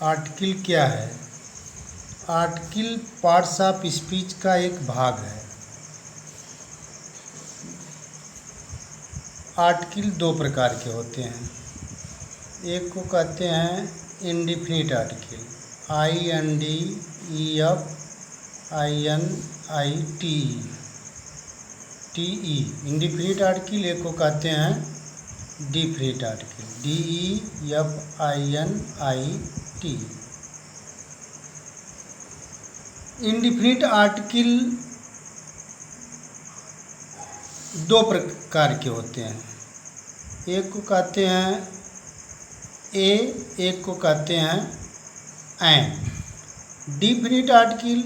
Article क्या है? Article parts of speech का एक भाग है। आर्टिकल दो प्रकार के होते हैं। एक को कहते हैं indefinite article, INDEFINIT indefinite article. एक को कहते हैं definite article, DEFINIT। Indefinite article दो प्रकार के होते हैं। एक को कहते हैं ए, एक को कहते हैं एंड। डिफिनिट आर्टिकल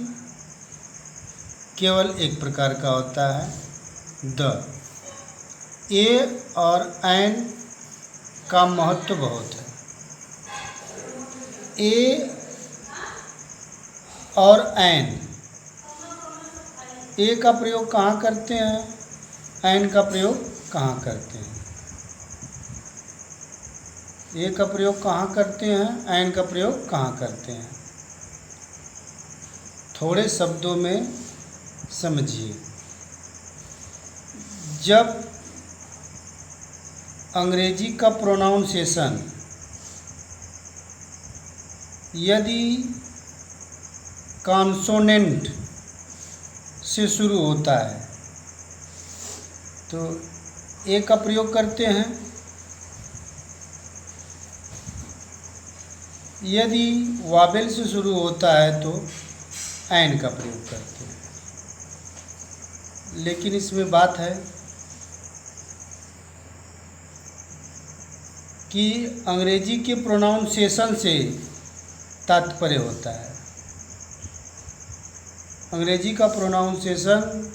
केवल एक प्रकार का होता है, द। ए और एंड का महत्व बहुत है। ए और एन, ए का प्रयोग कहाँ करते हैं, एन का प्रयोग कहाँ करते हैं? ए का प्रयोग कहाँ करते हैं, एन का प्रयोग कहाँ करते हैं? थोड़े शब्दों में समझिए। जब अंग्रेजी का प्रोनाउंसिएशन यदि कॉन्सोनेंट से शुरू होता है तो ए का प्रयोग करते हैं। यदि वावेल से शुरू होता है तो एन का प्रयोग करते हैं। लेकिन इसमें बात है कि अंग्रेजी के प्रोनाउंसिएशन से तात्पर्य होता है। अंग्रेजी का प्रोनाउंसिएशन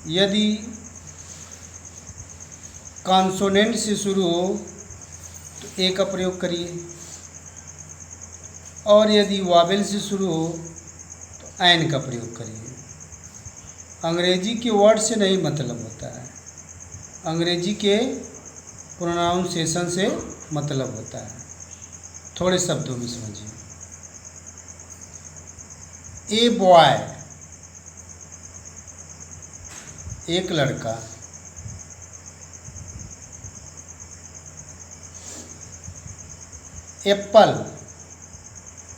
यदि कॉन्सोनेंट से शुरू हो तो ए का प्रयोग करिए, और यदि वावेल से शुरू हो तो एन का प्रयोग करिए। अंग्रेजी के वर्ड से नहीं मतलब होता है, अंग्रेजी के प्रोनाउंसिएशन से मतलब होता है। थोड़े शब्दों में समझिए। ए बॉय, एक लड़का। Apple,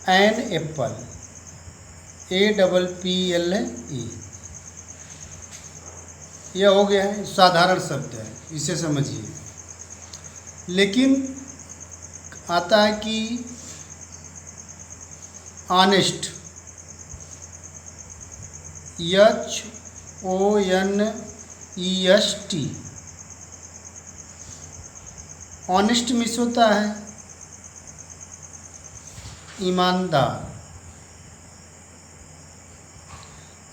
an apple, APPLE। यह हो गया है, साधारण शब्द है, इसे समझिए। लेकिन आता है कि ऑनेस्ट, HONEST। ऑनेस्ट मिस होता है ईमानदार।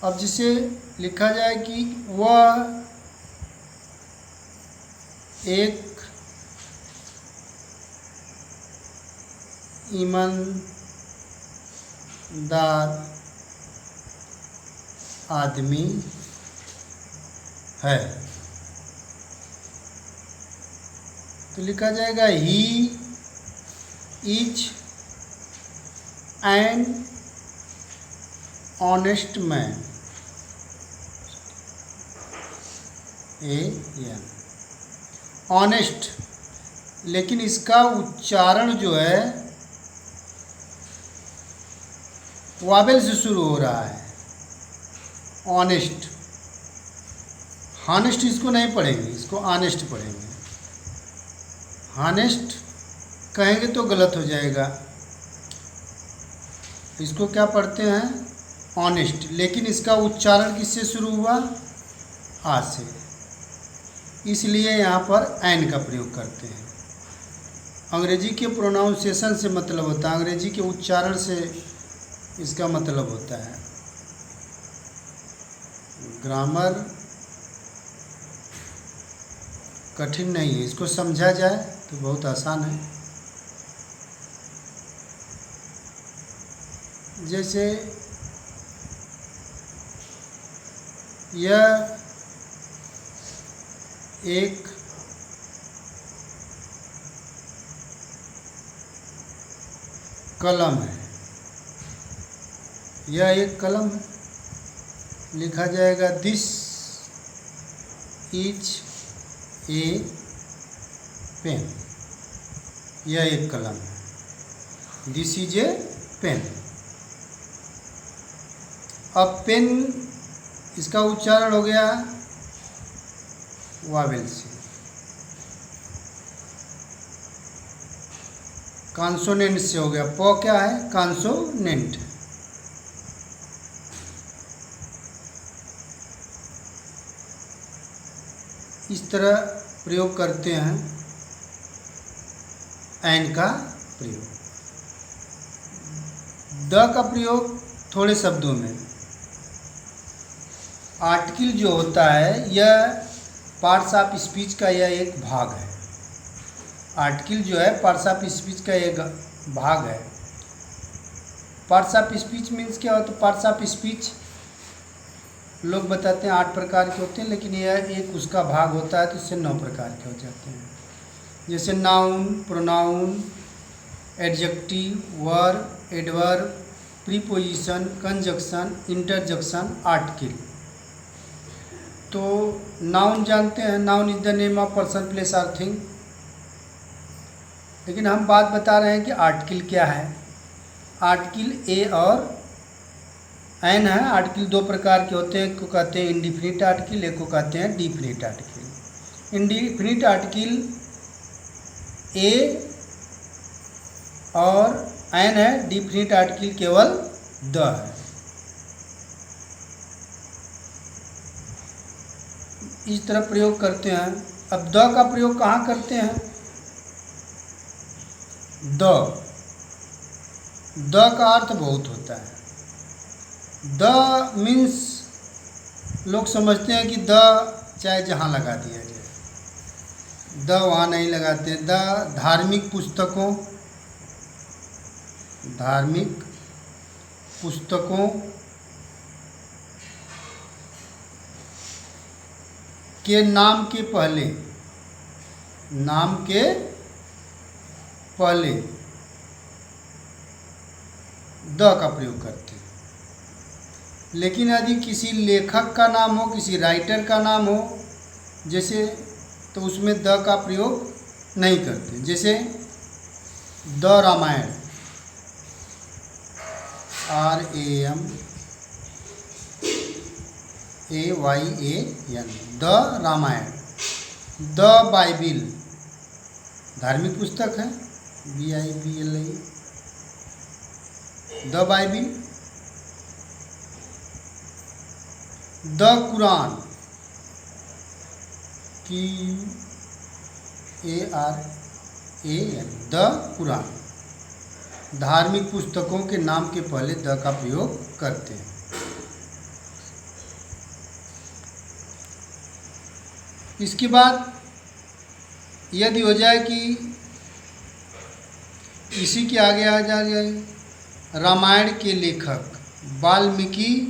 अब जिसे लिखा जाए कि वह एक ईमानदार आदमी है, तो लिखा जाएगा he is an honest man, AN। Honest, लेकिन इसका उच्चारण जो है वावेल से शुरू हो रहा है। ऑनेस्ट, हॉनेस्ट इसको नहीं पढ़ेंगे, इसको ऑनेस्ट पढ़ेंगे। हॉनेस्ट कहेंगे तो गलत हो जाएगा। इसको क्या पढ़ते हैं, ऑनेस्ट। लेकिन इसका उच्चारण किससे शुरू हुआ, आ से, इसलिए यहाँ पर एन का प्रयोग करते हैं। अंग्रेजी के प्रोनाउंसिएशन से मतलब होता है, अंग्रेजी के उच्चारण से इसका मतलब होता है। ग्रामर कठिन नहीं है, इसको समझा जाए तो बहुत आसान है। जैसे यह एक कलम है, यह एक कलम है, लिखा जाएगा दिस इज ए पेन, यह एक कलम है, दिस इज ए पेन। अब पेन, इसका उच्चारण हो गया वावेल से, कॉन्सोनेंट से हो गया। प क्या है? कॉन्सोनेंट। इस तरह प्रयोग करते हैं एन का प्रयोग। द का प्रयोग थोड़े शब्दों में। आर्टिकल जो होता है यह पार्ट्स ऑफ स्पीच का यह एक भाग है। आर्टिकल जो है पार्ट्स ऑफ स्पीच का एक भाग है। पार्ट्स ऑफ स्पीच मीन्स क्या होता है? पार्ट्स ऑफ स्पीच लोग बताते हैं 8 प्रकार के होते हैं, लेकिन यह एक उसका भाग होता है, तो इससे 9 प्रकार के हो जाते हैं। जैसे noun, pronoun, adjective, verb, adverb, preposition, conjunction, interjection, article. तो नाउन जानते हैं, noun is the name of person, place और थिंग। लेकिन हम बात बता रहे हैं कि आर्टिकल क्या है। आर्टिकल ए और एन है। आर्टिकल 2 प्रकार के होते हैं, एक को कहते हैं इंडिफिनिट आर्टिकल, एक को कहते हैं definite article. Indefinite article a और एन है, डिफिनिट आर्टिकल केवल द है। इस तरह प्रयोग करते हैं। अब द का प्रयोग कहाँ करते हैं? द का अर्थ बहुत होता है। द मीन्स लोग समझते हैं कि द चाहे जहाँ लगा दिया जाए, द वहाँ नहीं लगाते। द धार्मिक पुस्तकों के नाम के पहले द का प्रयोग करते हैं। लेकिन यदि किसी लेखक का नाम हो, किसी राइटर का नाम हो जैसे, तो उसमें द का प्रयोग नहीं करते। जैसे the Ramayan, RAMAYAN, the Ramayan. The Bible धार्मिक पुस्तक है, BIBLE, the Bible. The Quran, QURAN, the Quran. धार्मिक पुस्तकों के नाम के पहले द का प्रयोग करते हैं। इसके बाद यदि हो जाए कि इसी के आगे आ जाए रामायण के लेखक वाल्मीकि